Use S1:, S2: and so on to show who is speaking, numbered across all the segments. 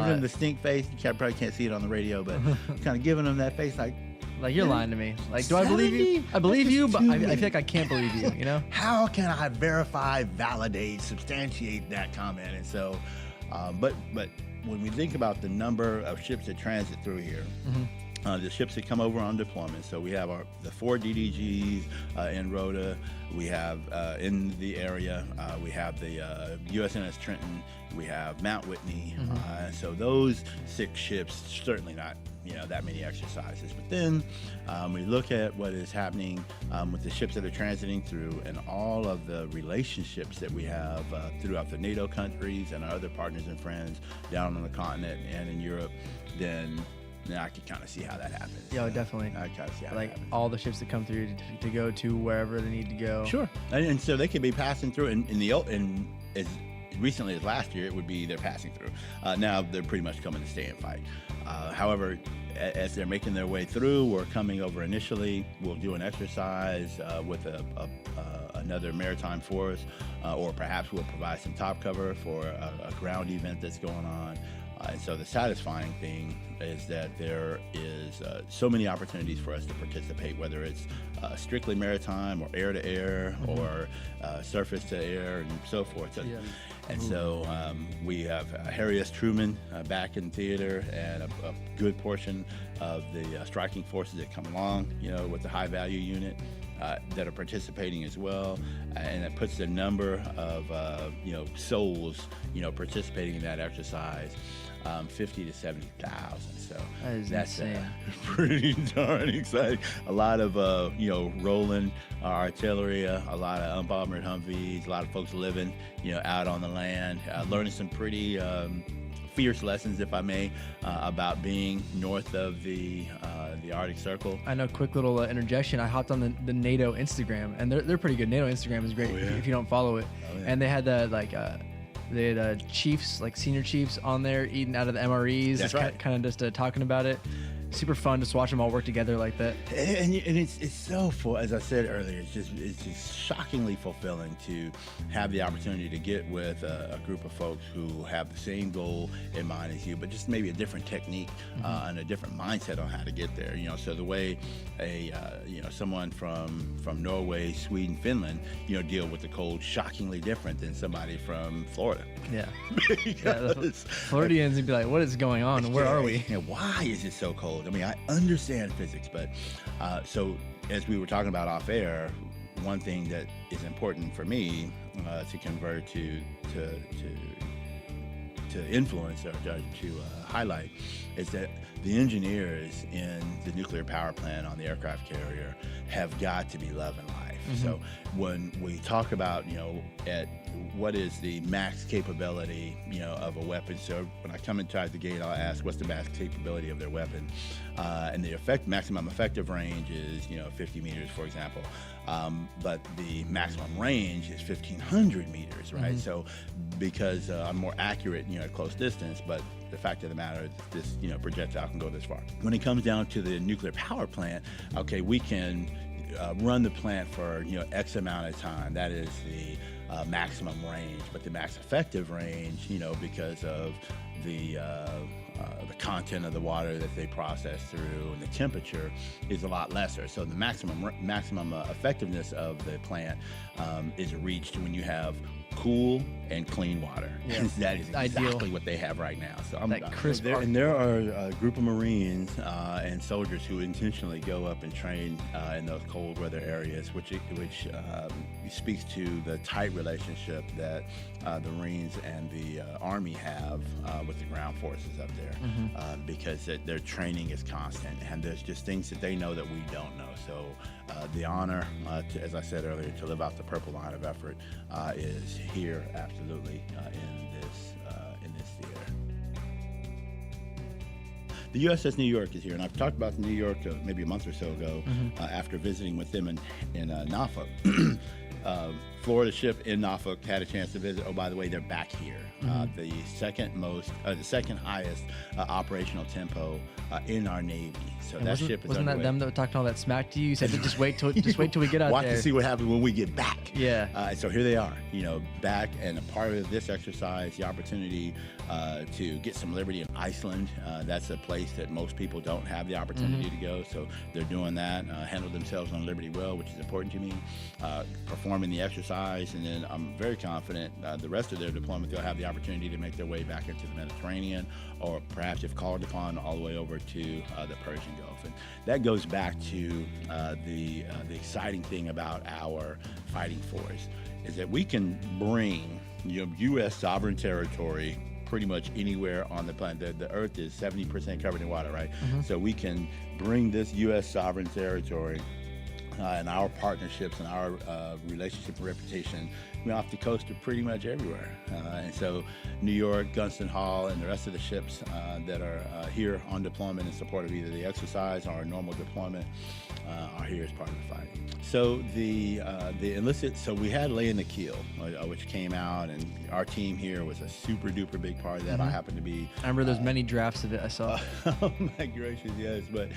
S1: them the stink face. You probably can't see it on the radio, but kind of giving them that face like
S2: you're lying to me. Like, do I believe you? I believe you, but I feel like I can't believe you, you know?
S1: How can I verify, validate, substantiate that comment? And so, but when we think about the number of ships that transit through here, the ships that come over on deployment. So we have the 4 DDGs in Rhoda. We have in the area, we have the USNS Trenton. We have Mount Whitney. So those 6 ships, certainly not that many exercises. But then we look at what is happening with the ships that are transiting through and all of the relationships that we have throughout the NATO countries and our other partners and friends down on the continent and in Europe, then I could kind of see how that happens.
S2: Yeah, definitely.
S1: I kind of see how
S2: like
S1: that happens.
S2: all the ships that come through to go to wherever they need to go.
S1: Sure. And so they could be passing through and as recently as last year, it would be they're passing through. Now they're pretty much coming to stay and fight. However, as they're making their way through or coming over initially, we'll do an exercise with another maritime force, or perhaps we'll provide some top cover for a ground event that's going on. And so the satisfying thing is that there is so many opportunities for us to participate, whether it's strictly maritime or air-to-air or surface-to-air and so forth. And so we have Harry S. Truman back in theater and a good portion of the striking forces that come along, with the high-value unit that are participating as well. And it puts the number of, souls, participating in that exercise 50 to 70,000. So that's
S2: insane.
S1: Pretty darn exciting. A lot of rolling artillery, a lot of unbombered Humvees, a lot of folks living out on the land, learning some pretty fierce lessons, if I may, about being north of the Arctic Circle.
S2: I know. Quick little interjection. I hopped on the NATO Instagram, and they're pretty good. NATO Instagram is great if you don't follow it. And they had they had chiefs, like senior chiefs, on there eating out of the MREs.
S1: That's right.
S2: Kind of just talking about it. Super fun just watch them all work together like that.
S1: And it's so full, as I said earlier, it's just shockingly fulfilling to have the opportunity to get with a group of folks who have the same goal in mind as you, but just maybe a different technique and a different mindset on how to get there. So the way someone from Norway, Sweden, Finland, deal with the cold, shockingly different than somebody from Florida.
S2: Yeah. Floridians would be like, what is going on? Where are we?
S1: Why is it so cold? I mean, I understand physics, but so as we were talking about off air, one thing that is important for me to convert to influence or to highlight is that the engineers in the nuclear power plant on the aircraft carrier have got to be loving life. So when we talk about, at what is the max capability, of a weapon. So when I come inside the gate, I'll ask, what's the max capability of their weapon? And the maximum effective range is, 50 meters, for example. But the maximum range is 1,500 meters, right? So because I'm more accurate, at close distance, but the fact of the matter is this, projectile can go this far. When it comes down to the nuclear power plant, okay, we can run the plant for, X amount of time. That is the maximum range, but the max effective range, because of the content of the water that they process through and the temperature is a lot lesser. So the maximum effectiveness of the plant is reached when you have cool and clean water.
S2: Yeah.
S1: And that is exactly
S2: Ideal.
S1: what they have right now. So there are a group of Marines and soldiers who intentionally go up and train in those cold weather areas, which speaks to the tight relationship that the Marines and the Army have with the ground forces up there, because their training is constant and there's just things that they know that we don't know. So the honor, as I said earlier, to live out the purple line of effort is here absolutely in this theater. The USS New York is here, and I've talked about New York maybe a month or so ago after visiting with them in Norfolk. Florida ship in Norfolk had a chance to visit. Oh, by the way, they're back here. The second highest operational tempo in our Navy. So
S2: and
S1: that ship is
S2: wasn't that
S1: underway.
S2: them that were talking all that smack to you? You said to just wait till we get out
S1: Watch
S2: there.
S1: to see what happens when we get back.
S2: Yeah.
S1: So here they are, back, and a part of this exercise, the opportunity to get some liberty in Iceland. That's a place that most people don't have the opportunity to go. So they're doing that, handle themselves on liberty well, which is important to me. Performing the exercise, and then I'm very confident the rest of their deployment, they'll have the opportunity to make their way back into the Mediterranean, or perhaps if called upon, all the way over to the Persian Gulf. And that goes back to the exciting thing about our fighting force is that we can bring U.S. sovereign territory pretty much anywhere on the planet. The Earth is 70% covered in water, right? So we can bring this U.S. sovereign territory and our partnerships and our relationship and reputation off the coast of pretty much everywhere. And so New York, Gunston Hall, and the rest of the ships that are here on deployment in support of either the exercise or normal deployment are here as part of the fight. So the enlisted, so we had Lay in the Keel, which came out, and our team here was a super duper big part of that. I happened to be.
S2: I remember there's many drafts of it I saw.
S1: Oh my gracious, yes. But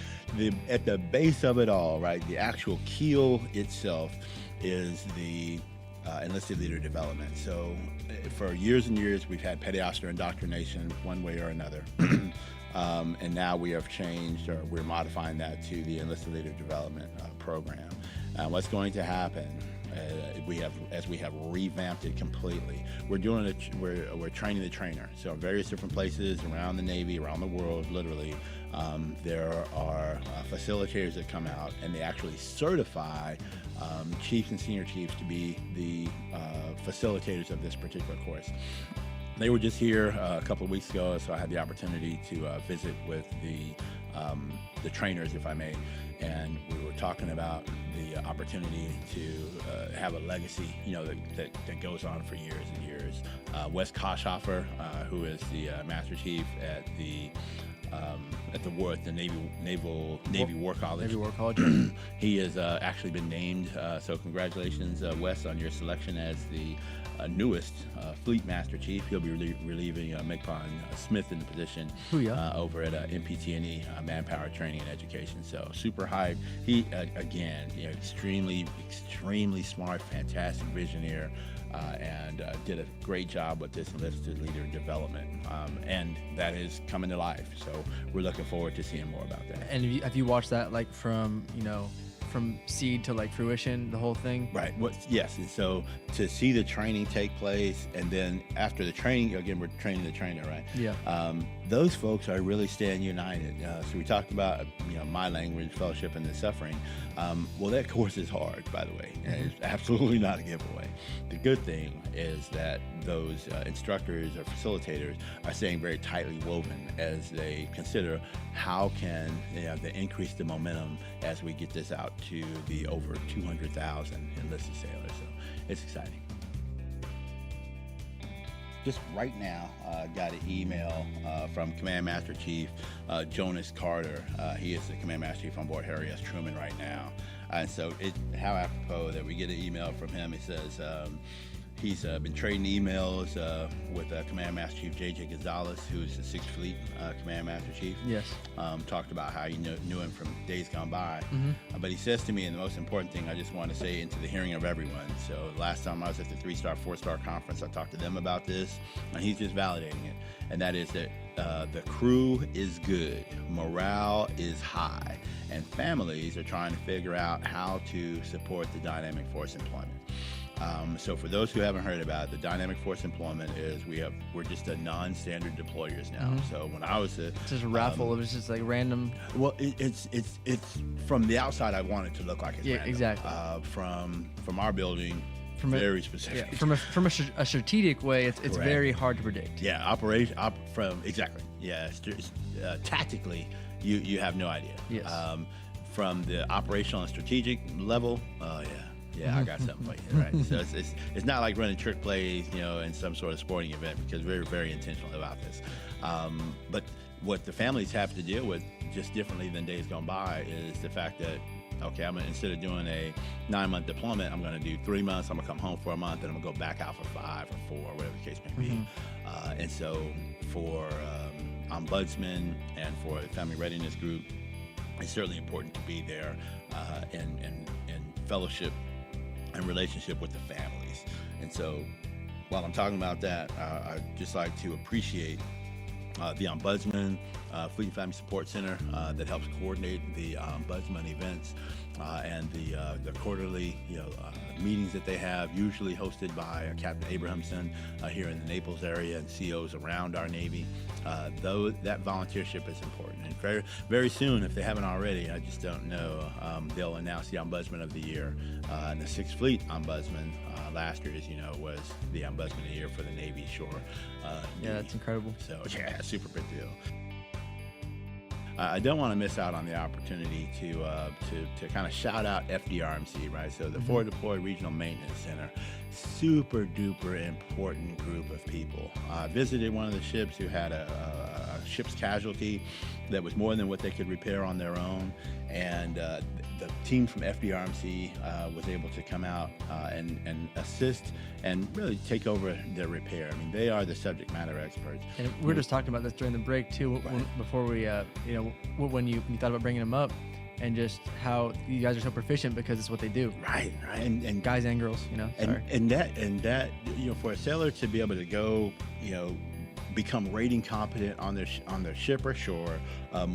S1: at the base of it all, right, the actual keel itself is the enlisted leader development. So for years and years, we've had petty officer indoctrination one way or another. And now we have changed, or we're modifying that to the enlisted leader development program. What's going to happen? We have revamped it completely. We're training the trainer. So in various different places around the Navy, around the world, literally, there are facilitators that come out and they actually certify chiefs and senior chiefs to be the facilitators of this particular course. They were just here a couple of weeks ago, so I had the opportunity to visit with the trainers, if I may, and we were talking about the opportunity to have a legacy, that goes on for years and years. Wes Koschhofer, who is the Master Chief at the Navy War College.
S2: Navy War College.
S1: He has actually been named. So congratulations, Wes, on your selection as the newest Fleet Master Chief. He'll be relieving Megpon Smith in the position over at MPT&E, Manpower Training and Education. So super hyped. He again, extremely smart, fantastic visionary. And did a great job with this enlisted leader development, and that is coming to life. So we're looking forward to seeing more about that.
S2: And have you watched that from seed to fruition, the whole thing?
S1: Right. Yes. And so to see the training take place, and then after the training, again, we're training the trainer, right?
S2: Yeah.
S1: Those folks are really staying united. So we talked about, my language, fellowship, and the suffering. Well, that course is hard, by the way. And it's absolutely not a giveaway. The good thing is that those instructors or facilitators are staying very tightly woven as they consider how can they increase the momentum as we get this out to the over 200,000 enlisted sailors. So it's exciting. Just right now, got an email from Command Master Chief Jonas Carter. He is the Command Master Chief on board Harry S. Truman right now. And so how apropos that we get an email from him. It says he's been trading emails with Command Master Chief J.J. Gonzalez, who's the 6th Fleet Command Master Chief.
S2: Yes.
S1: Talked about how he knew him from days gone by. But he says to me, and the most important thing I just want to say into the hearing of everyone. So last time I was at the 3-star, 4-star conference, I talked to them about this, and he's just validating it. And that is that the crew is good, morale is high, and families are trying to figure out how to support the dynamic force employment. So for those who haven't heard about it, the dynamic force employment is we're just a non-standard deployers now. So when I was
S2: it's just a raffle, it was just random.
S1: Well, it's from the outside, I want it to look like it's random.
S2: Exactly.
S1: From our building, very specific.
S2: Yeah, from a strategic way, it's very hard to predict.
S1: Yeah, exactly. Yeah, tactically, you have no idea.
S2: Yes.
S1: From the operational and strategic level, yeah, I got something for you, right? So it's not like running trick plays, in some sort of sporting event, because we're very intentional about this. But what the families have to deal with, just differently than days gone by, is the fact that okay, instead of doing a 9-month deployment, I'm going to do 3 months. I'm going to come home for a month, and I'm going to go back out for 5 or 4, whatever the case may be. And so for ombudsmen and for the family readiness group, it's certainly important to be there in fellowship and relationship with the families. And so while I'm talking about that, I'd just like to appreciate the Ombudsman Fleet and Family Support Center that helps coordinate the Ombudsman events and the quarterly meetings that they have, usually hosted by Captain Abrahamson here in the Naples area and COs around our Navy. Though that volunteership is important, and very, very soon, if they haven't already, I just don't know, they'll announce the Ombudsman of the Year. And the Sixth Fleet Ombudsman last year, as you know, was the Ombudsman of the Year for the Navy Shore.
S2: Yeah, that's incredible.
S1: So yeah, super big deal. I don't want to miss out on the opportunity to kind of shout out FDRMC, right? So the Forward Deployed Regional Maintenance Center, super duper important group of people. I visited one of the ships who had a ship's casualty that was more than what they could repair on their own, and the team from FDRMC was able to come out and assist and really take over the repair. I mean, they are the subject matter experts.
S2: And we were just talking about this during the break too, before we, when you thought about bringing them up, and just how you guys are so proficient because it's what they do.
S1: Right. And
S2: guys and girls,
S1: and that for a sailor to be able to go, become rating competent on their ship or shore,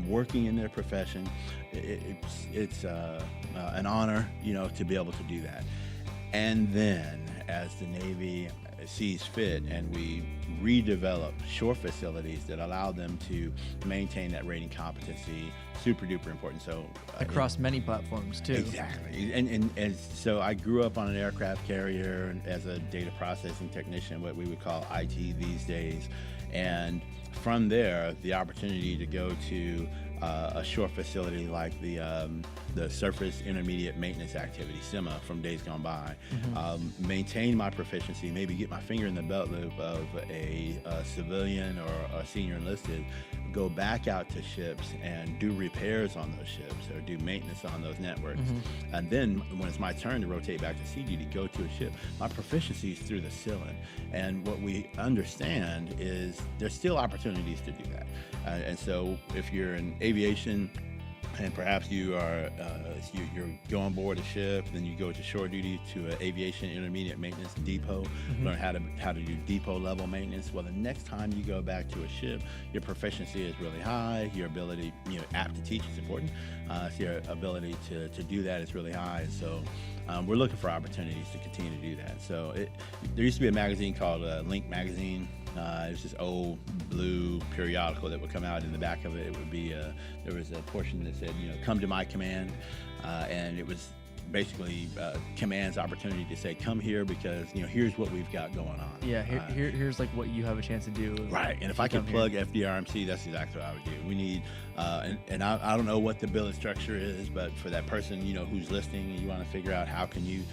S1: working in their profession, it's an honor, to be able to do that. And then as the Navy sees fit and we redevelop shore facilities that allow them to maintain that rating competency, super duper important. So
S2: across many platforms too.
S1: Exactly. And so I grew up on an aircraft carrier as a data processing technician, what we would call IT these days. And from there, the opportunity to go to a shore facility like the Surface Intermediate Maintenance Activity, SIMA, from days gone by, maintain my proficiency, maybe get my finger in the belt loop of a civilian or a senior enlisted, go back out to ships and do repairs on those ships or do maintenance on those networks. And then when it's my turn to rotate back to sea duty, go to a ship, my proficiency is through the ceiling. And what we understand is there's still opportunities to do that. And so if you're in aviation and perhaps you are you're going aboard a ship, then you go to shore duty to an aviation intermediate maintenance depot, learn how to do depot level maintenance. Well, the next time you go back to a ship, your proficiency is really high, your ability, apt to teach is important, so your ability to do that is really high. And so we're looking for opportunities to continue to do that. So there used to be a magazine called Link Magazine. It was this old blue periodical that would come out. In the back of it, it would be there was a portion that said, come to my command, and it was basically command's opportunity to say, come here because here's what we've got going on.
S2: Yeah, here's like what you have a chance to do.
S1: Right, and if I could plug FDRMC, that's exactly what I would do. We need, and I don't know what the billing structure is, but for that person who's listening, and you want to figure out how can you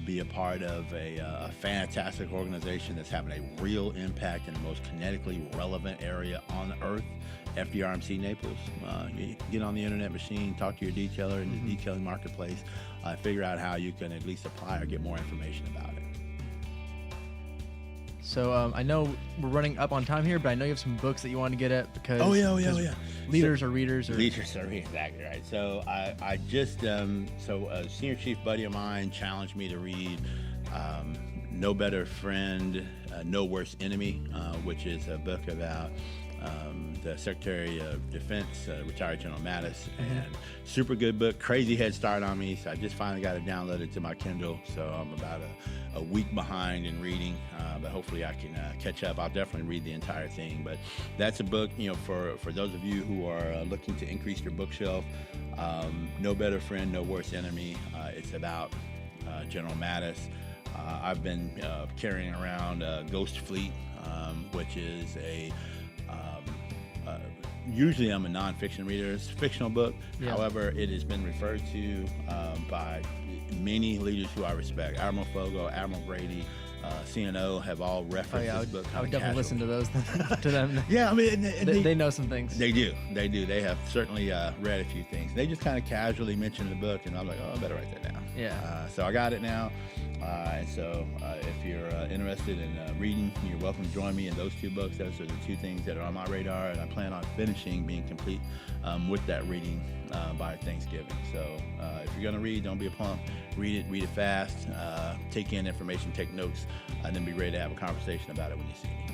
S1: be a part of a fantastic organization that's having a real impact in the most kinetically relevant area on Earth, FDRMC Naples. You get on the internet machine, talk to your detailer in the detailing marketplace, figure out how you can at least apply or get more information about it.
S2: So I know we're running up on time here, but I know you have some books that you want to get at because leaders or readers.
S1: Leaders are exactly right. So I just a senior chief buddy of mine challenged me to read No Better Friend, No Worse Enemy, which is a book about the Secretary of Defense, retired General Mattis, and super good book, crazy head start on me, so I just finally got it downloaded to my Kindle, so I'm about a week behind in reading, but hopefully I can catch up. I'll definitely read the entire thing, but that's a book, for those of you who are looking to increase your bookshelf. No Better Friend, No Worse Enemy. It's about General Mattis. I've been carrying around Ghost Fleet, which is usually I'm a nonfiction reader. It's a fictional book. Yeah. However, it has been referred to by many leaders who I respect. Admiral Fogo, Admiral Grady, CNO have all referenced this book.
S2: I would definitely listen to those to them.
S1: Yeah, I mean,
S2: they know some things.
S1: They do. They have certainly read a few things. They just kind of casually mentioned the book, and I'm like, oh, I better write that down.
S2: Yeah.
S1: So I got it now. And so if you're interested in reading, you're welcome to join me in those two books. Those are the two things that are on my radar, and I plan on finishing, being complete with that reading by Thanksgiving. So if you're going to read, don't be a punk. Read it fast, take in information, take notes, and then be ready to have a conversation about it when you see me.